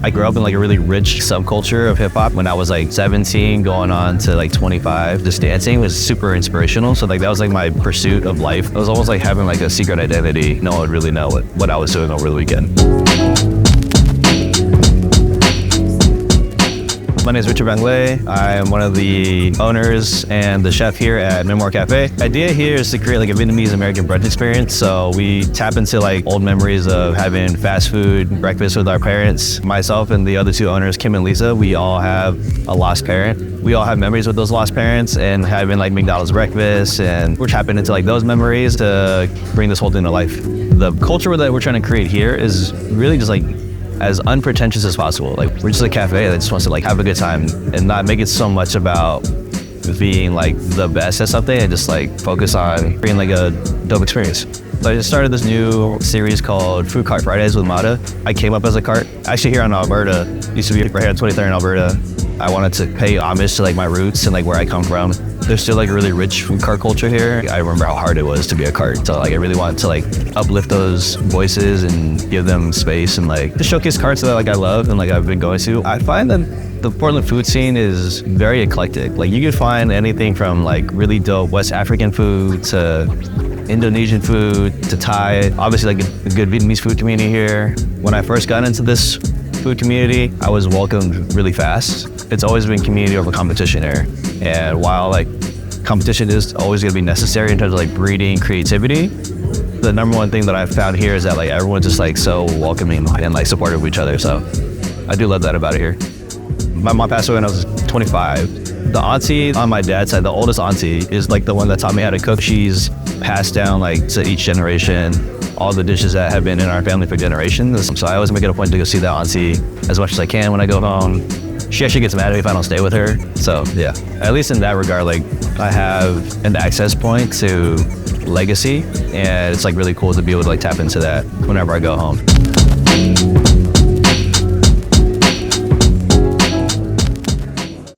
I grew up in like a really rich subculture of hip hop when I was like 17 going on to like 25. Just dancing was super inspirational. So like that was like my pursuit of life. It was almost like having like a secret identity. No one would really know what I was doing over the weekend. My name is Richard Banglais. I am one of the owners and the chef here at Memoire Càphê. The idea here is to create like a Vietnamese American brunch experience. So we tap into like old memories of having fast food breakfast with our parents. Myself and the other two owners, Kim and Lisa, we all have a lost parent. We all have memories with those lost parents and having like McDonald's breakfast, and we're tapping into like those memories to bring this whole thing to life. The culture that we're trying to create here is really just like as unpretentious as possible. Like we're just a cafe that just wants to like have a good time and not make it so much about being like the best at something and just like focus on creating like a dope experience. So I just started this new series called Food Cart Fridays with Matta. I came up as a cart. Actually here in Alberta, used to be right here on 23rd in Alberta. I wanted to pay homage to like my roots and like where I come from. There's still like a really rich food cart culture here. I remember how hard it was to be a cart. So like I really wanted to like uplift those voices and give them space and like just showcase carts that like I love and like I've been going to. I find that the Portland food scene is very eclectic. Like you could find anything from like really dope West African food to Indonesian food to Thai. Obviously like a good Vietnamese food community here. When I first got into this food community, I was welcomed really fast. It's always been community over competition here. And while like competition is always gonna be necessary in terms of like breeding creativity, the number one thing that I've found here is that like everyone's just like so welcoming and like supportive of each other. So I do love that about it here. My mom passed away when I was 25. The auntie on my dad's side, the oldest auntie, is like the one that taught me how to cook. She's passed down like to each generation all the dishes that have been in our family for generations. So I always make it a point to go see that auntie as much as I can when I go home. She actually gets mad at me if I don't stay with her. So yeah, at least in that regard, like I have an access point to legacy, and it's like really cool to be able to like tap into that whenever I go home.